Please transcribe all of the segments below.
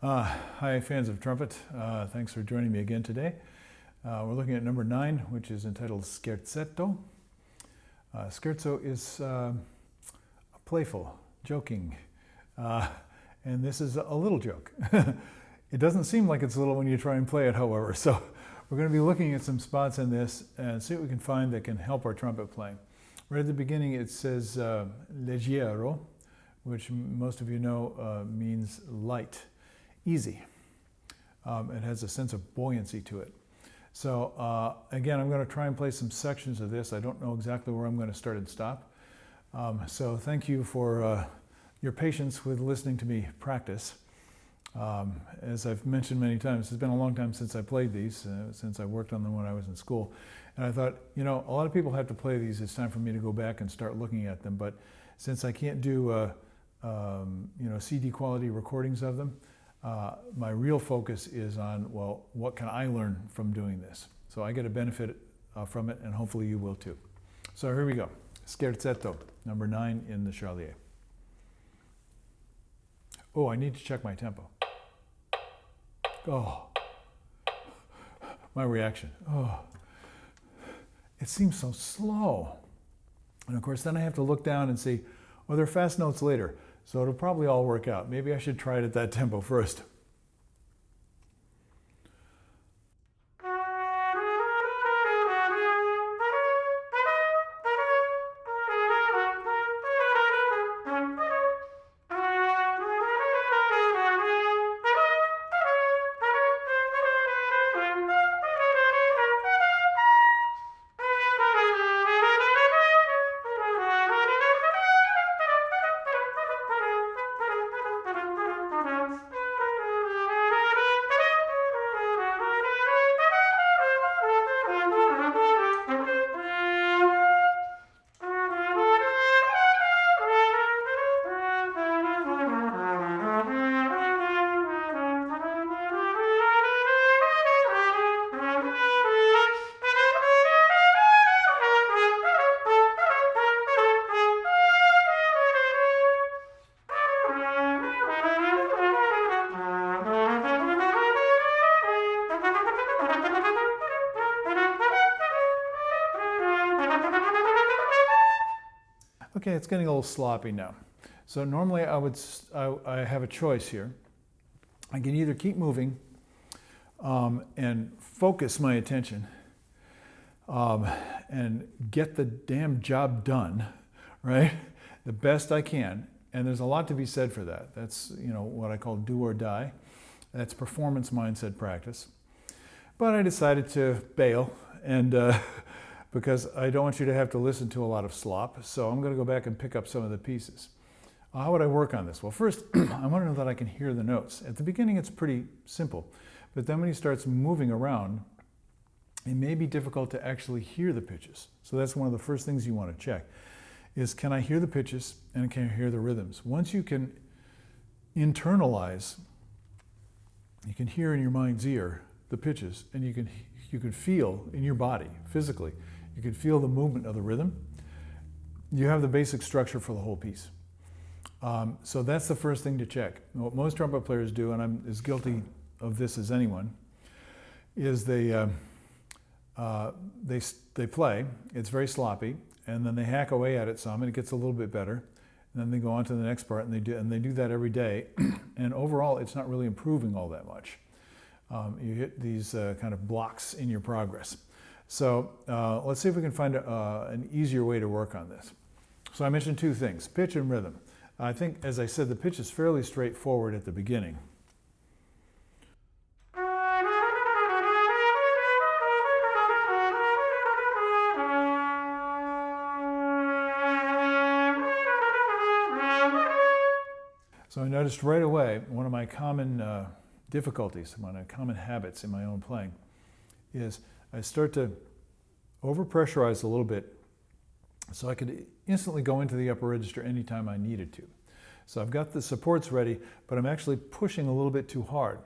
Hi, fans of trumpet. Thanks for joining me again today. We're looking at number 9, which is entitled Scherzetto. Scherzo is playful, joking, and this is a little joke. It doesn't seem like it's little when you try and play it, however, so we're going to be looking at some spots in this and see what we can find that can help our trumpet playing. Right at the beginning it says leggero, which most of you know means light, easy. It has a sense of buoyancy to it. So again, I'm going to try and play some sections of this. I don't know exactly where I'm going to start and stop. So thank you for your patience with listening to me practice. As I've mentioned many times, it's been a long time since I played these, since I worked on them when I was in school. And I thought, you know, a lot of people have to play these. It's time for me to go back and start looking at them. But since I can't do CD quality recordings of them, my real focus is on, well, what can I learn from doing this? So I get a benefit from it, and hopefully you will too. So here we go. Scherzetto, number 9 in the Charlier. Oh, I need to check my tempo. Oh, my reaction. Oh, it seems so slow. And of course, then I have to look down and see, well, there are fast notes later, so it'll probably all work out. Maybe I should try it at that tempo first. Okay, it's getting a little sloppy now. So normally I have a choice here. I can either keep moving and focus my attention and get the damn job done, right? The best I can. And there's a lot to be said for that. That's, you know, what I call do or die. That's performance mindset practice. But I decided to bail and because I don't want you to have to listen to a lot of slop. So I'm going to go back and pick up some of the pieces. How would I work on this? Well, first, I want to know that I can hear the notes. At the beginning, it's pretty simple. But then when he starts moving around, it may be difficult to actually hear the pitches. So that's one of the first things you want to check, is can I hear the pitches and can I hear the rhythms? Once you can internalize, you can hear in your mind's ear the pitches, and you can feel in your body, physically, you can feel the movement of the rhythm. You have the basic structure for the whole piece. So that's the first thing to check. What most trumpet players do, and I'm as guilty of this as anyone, is they play, it's very sloppy, and then they hack away at it some, and it gets a little bit better. And then they go on to the next part, and they do that every day. And overall, it's not really improving all that much. You hit these kind of blocks in your progress. So let's see if we can find an easier way to work on this. So I mentioned 2 things, pitch and rhythm. I think, as I said, the pitch is fairly straightforward at the beginning. So I noticed right away, one of my common difficulties, one of my common habits in my own playing is I start to overpressurize a little bit so I could instantly go into the upper register anytime I needed to. So I've got the supports ready, but I'm actually pushing a little bit too hard.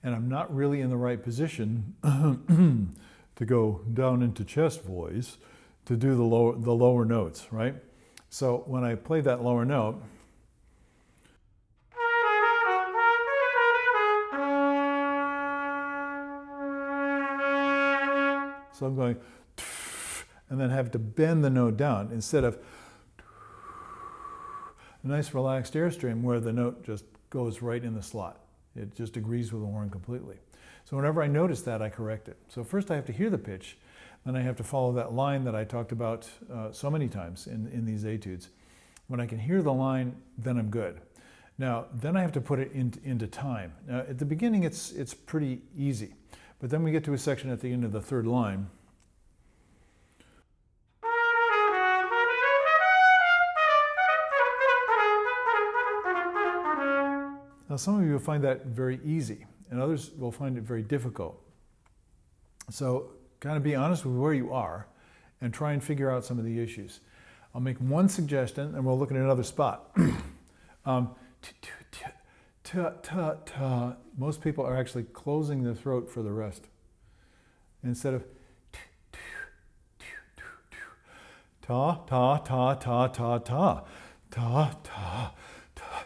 And I'm not really in the right position to go down into chest voice to do the lower notes, right? So when I play that lower note, So I'm going, and then have to bend the note down instead of a nice relaxed airstream where the note just goes right in the slot. It just agrees with the horn completely. So whenever I notice that, I correct it. So first I have to hear the pitch, then I have to follow that line that I talked about so many times in these etudes. When I can hear the line, then I'm good. Now, then I have to put it into time. Now, at the beginning, it's pretty easy. But then we get to a section at the end of the third line. Now, some of you will find that very easy, and others will find it very difficult. So, kind of be honest with where you are and try and figure out some of the issues. I'll make one suggestion, and we'll look at another spot. Most people are actually closing their throat for the rest. Instead of ta, ta, ta, ta, ta, ta, ta, ta, ta.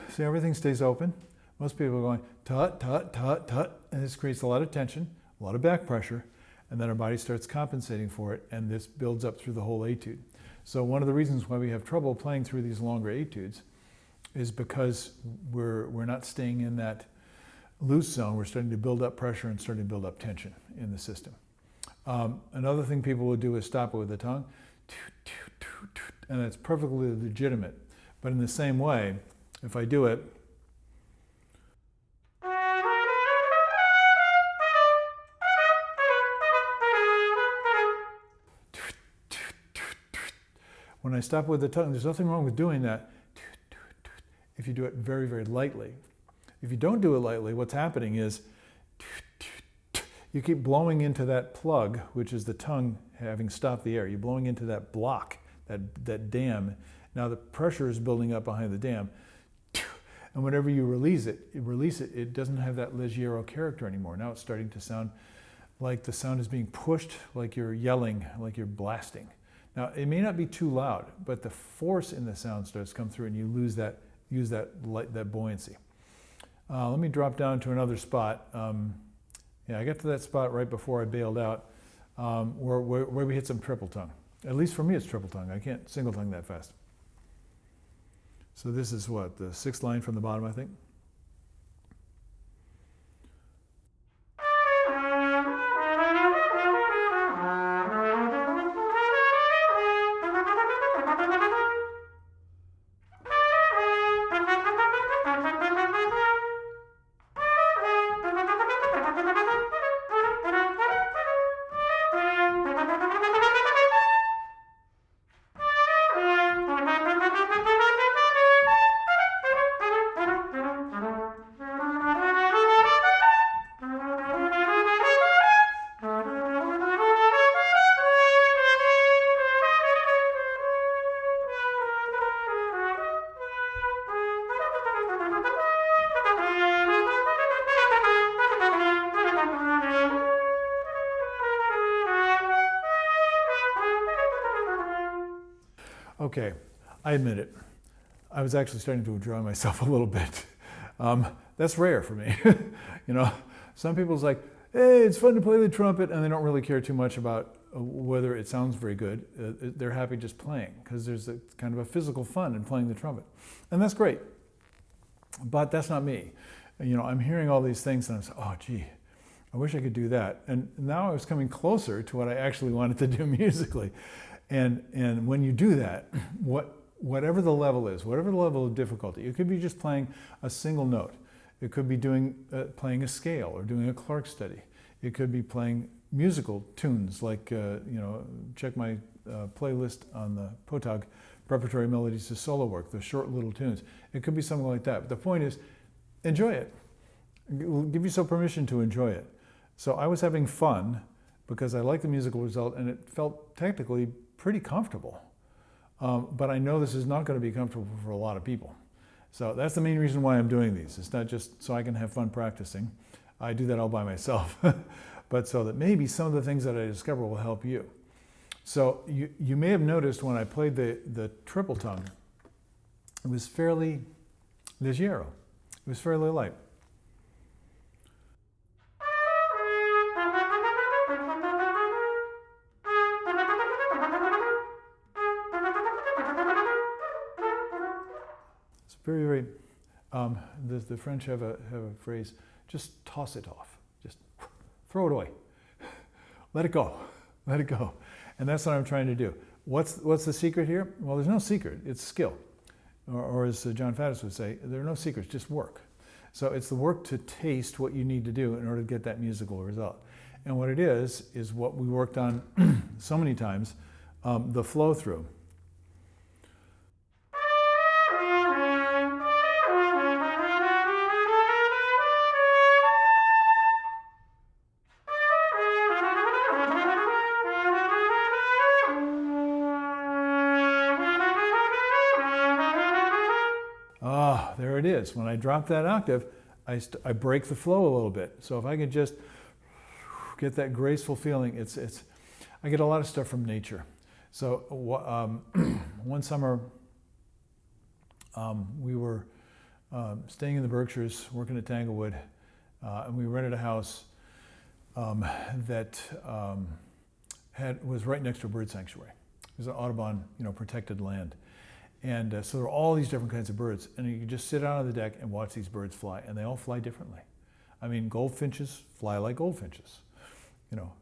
See, everything stays open. Most people are going tut, tut, tut, tut, and this creates a lot of tension, a lot of back pressure, and then our body starts compensating for it, and this builds up through the whole etude. So one of the reasons why we have trouble playing through these longer etudes is because we're not staying in that loose zone. We're starting to build up pressure and starting to build up tension in the system. Another thing people will do is stop it with the tongue, and it's perfectly legitimate. But in the same way, if I do it, when I stop with the tongue, there's nothing wrong with doing that if you do it very, very lightly. If you don't do it lightly, what's happening is you keep blowing into that plug, which is the tongue having stopped the air. You're blowing into that block, that dam. Now the pressure is building up behind the dam. And whenever you release it, it doesn't have that leggero character anymore. Now it's starting to sound like the sound is being pushed, like you're yelling, like you're blasting. Now, it may not be too loud, but the force in the sound starts to come through and you use that buoyancy. Let me drop down to another spot. I got to that spot right before I bailed out, where we hit some triple tongue. At least for me, it's triple tongue. I can't single tongue that fast. So this is what, the sixth line from the bottom, I think? Okay, I admit it. I was actually starting to enjoy myself a little bit. That's rare for me. Some people's like, hey, it's fun to play the trumpet, and they don't really care too much about whether it sounds very good. They're happy just playing, because there's a kind of a physical fun in playing the trumpet. And that's great. But that's not me. I'm hearing all these things, and I'm saying, oh, gee, I wish I could do that. And now I was coming closer to what I actually wanted to do musically. And when you do that, whatever the level is, whatever the level of difficulty, it could be just playing a single note. It could be playing a scale or doing a Clark study. It could be playing musical tunes like, check my playlist on the Potog, Preparatory Melodies to Solo Work, the short little tunes. It could be something like that. But the point is, enjoy it. Give yourself permission to enjoy it. So I was having fun because I liked the musical result and it felt technically pretty comfortable. But I know this is not going to be comfortable for a lot of people. So that's the main reason why I'm doing these. It's not just so I can have fun practicing. I do that all by myself. But so that maybe some of the things that I discover will help you. So you may have noticed when I played the triple tongue, it was fairly leggero. It was fairly light. very, very, the French have a phrase, just toss it off. Just throw it away. Let it go. Let it go. And that's what I'm trying to do. What's the secret here? Well, there's no secret. It's skill. Or as John Faddis would say, there are no secrets, just work. So it's the work to taste what you need to do in order to get that musical result. And what it is what we worked on so many times, the flow through. Ah, there it is. When I drop that octave, I break the flow a little bit. So if I could just get that graceful feeling, I get a lot of stuff from nature. So one summer, we were staying in the Berkshires, working at Tanglewood, and we rented a house that was right next to a bird sanctuary. It was an Audubon, protected land. And so there were all these different kinds of birds, and you could just sit out on the deck and watch these birds fly, and they all fly differently. I mean, goldfinches fly like goldfinches.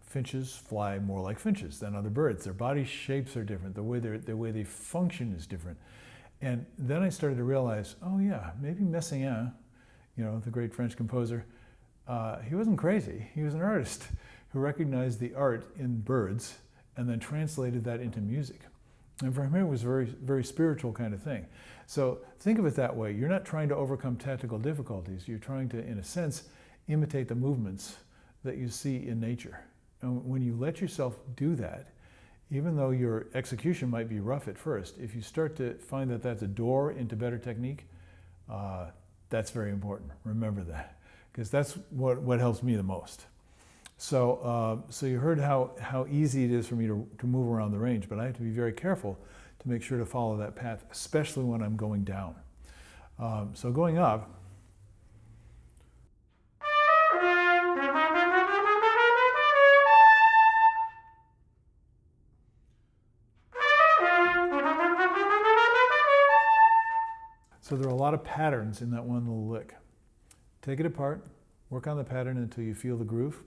Finches fly more like finches than other birds. Their body shapes are different. The way they function is different. And then I started to realize, oh yeah, maybe Messiaen, the great French composer, he wasn't crazy. He was an artist who recognized the art in birds and then translated that into music. And for him, it was a very, very spiritual kind of thing. So think of it that way. You're not trying to overcome technical difficulties. You're trying to, in a sense, imitate the movements that you see in nature. And when you let yourself do that, even though your execution might be rough at first, if you start to find that that's a door into better technique, that's very important. Remember that, because that's what helps me the most. So you heard how easy it is for me to move around the range, but I have to be very careful to make sure to follow that path, especially when I'm going down. So going up, so there are a lot of patterns in that one little lick. Take it apart, work on the pattern until you feel the groove,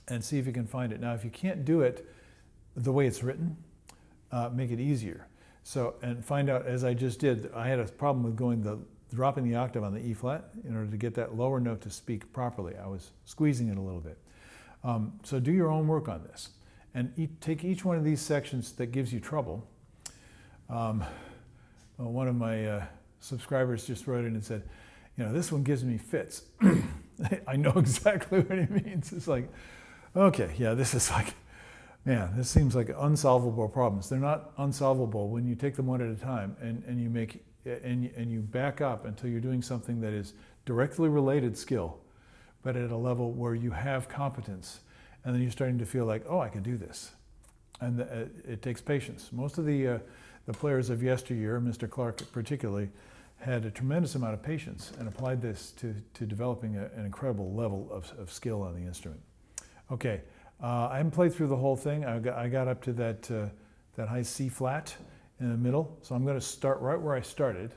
and see if you can find it. Now, if you can't do it the way it's written, make it easier. So, and find out, as I just did, I had a problem with dropping the octave on the E flat in order to get that lower note to speak properly. I was squeezing it a little bit. So do your own work on this, and take each one of these sections that gives you trouble. One of my subscribers just wrote in and said, this one gives me fits. I know exactly what he means. It's like, okay, yeah, this is like, man, this seems like unsolvable problems. They're not unsolvable when you take them one at a time and you back up until you're doing something that is directly related skill, but at a level where you have competence, and then you're starting to feel like, oh, I can do this. And it takes patience. Most of the players of yesteryear, Mr. Clark particularly, had a tremendous amount of patience and applied this to developing an incredible level of skill on the instrument. Okay, I haven't played through the whole thing. I got up to that high C flat in the middle, so I'm going to start right where I started.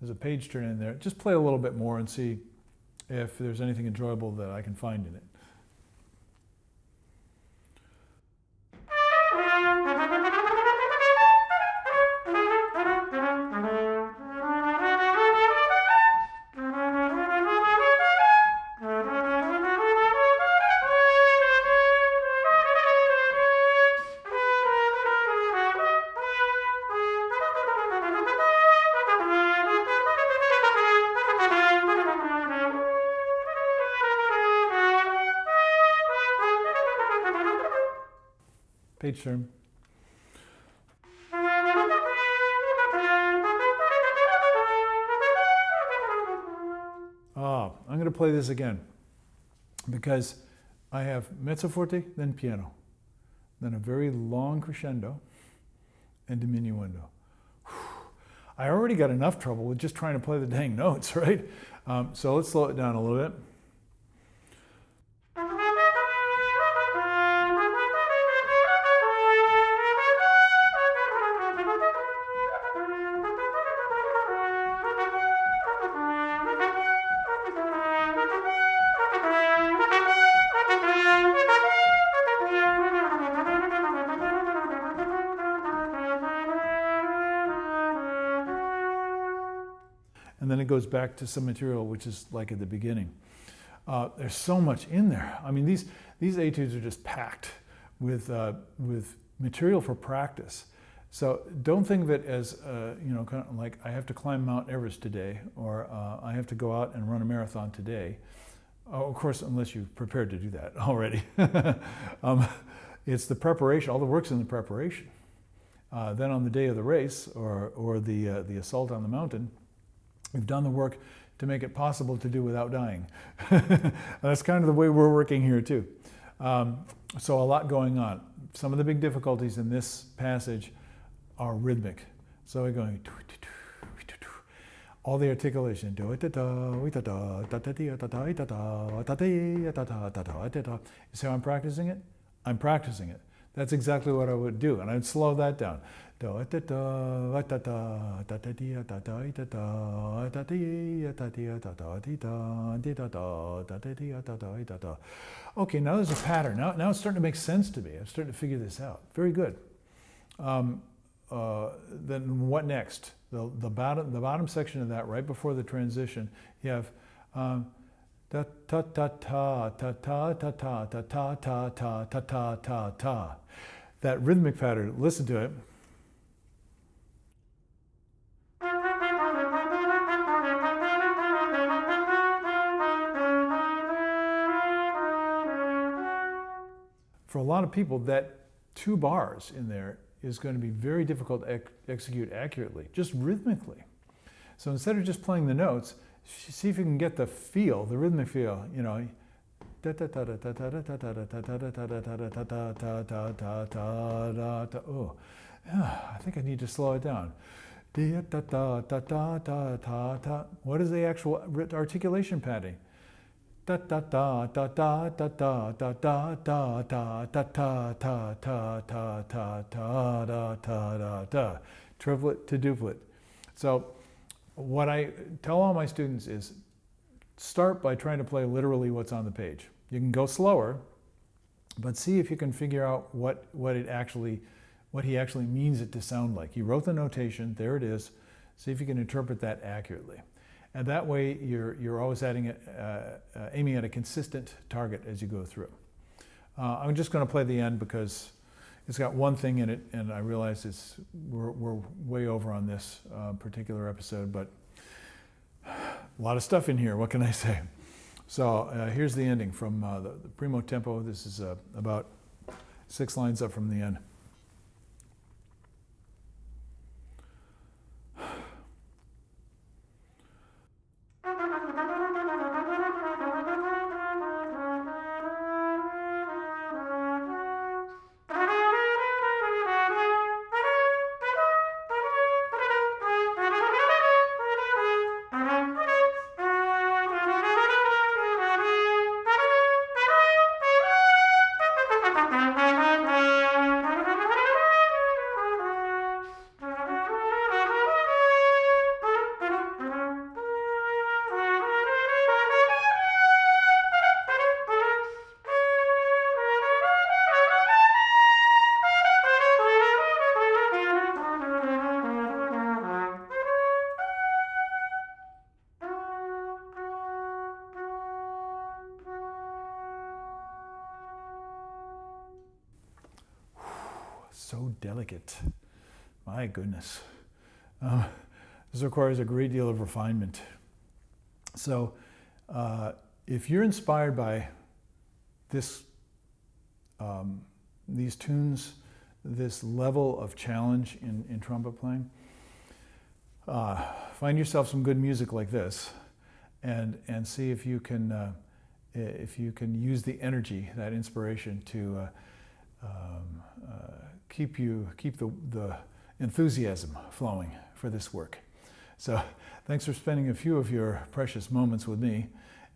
There's a page turn in there. Just play a little bit more and see if there's anything enjoyable that I can find in it. Page turn. I'm going to play this again because I have mezzo forte, then piano, then a very long crescendo, and diminuendo. I already got enough trouble with just trying to play the dang notes, right? So let's slow it down a little bit. and then it goes back to some material which is like at the beginning. There's so much in there. I mean, these etudes are just packed with material for practice. So don't think of it as, kind of like I have to climb Mount Everest today, or I have to go out and run a marathon today. Of course, unless you're prepared to do that already. It's the preparation, all the work's in the preparation. Then on the day of the race, or the assault on the mountain, we've done the work to make it possible to do without dying. That's kind of the way we're working here too. So a lot going on. Some of the big difficulties in this passage are rhythmic. So we're going all the articulation. You see how I'm practicing it? I'm practicing it. That's exactly what I would do, and I'd slow that down. Okay, now there's a pattern. Now it's starting to make sense to me. I'm starting to figure this out. Very good. Then what next? The bottom section of that, right before the transition, you have ta ta ta ta ta ta ta ta ta ta ta ta ta ta ta ta. That rhythmic pattern. Listen to it. For a lot of people, that 2 bars in there is going to be very difficult to execute accurately, just rhythmically. So instead of just playing the notes, see if you can get the feel, the rhythmic feel, Oh, I think I need to slow it down. What is the actual articulation pattern? Triplet to duplet. So what I tell all my students is start by trying to play literally what's on the page. You can go slower, but see if you can figure out what he actually means it to sound like. He wrote the notation, there it is. See if you can interpret that accurately. And that way you're always aiming at a consistent target as you go through. I'm just going to play the end because it's got one thing in it, and I realize we're way over on this particular episode, but a lot of stuff in here. What can I say? So here's the ending from the primo tempo. This is about 6 lines up from the end. So delicate. My goodness. This requires a great deal of refinement. So if you're inspired by these tunes, this level of challenge in trumpet playing, find yourself some good music like this and see if you can use the energy, that inspiration to keep the enthusiasm flowing for this work. So thanks for spending a few of your precious moments with me,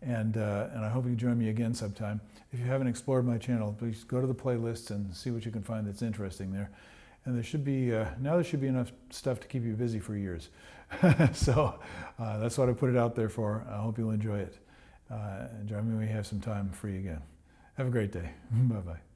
and I hope you join me again sometime. If you haven't explored my channel, please go to the playlists and see what you can find that's interesting there. And there should be enough stuff to keep you busy for years. So that's what I put it out there for. I hope you'll enjoy it. And join me when we have some time free again. Have a great day. Bye-bye.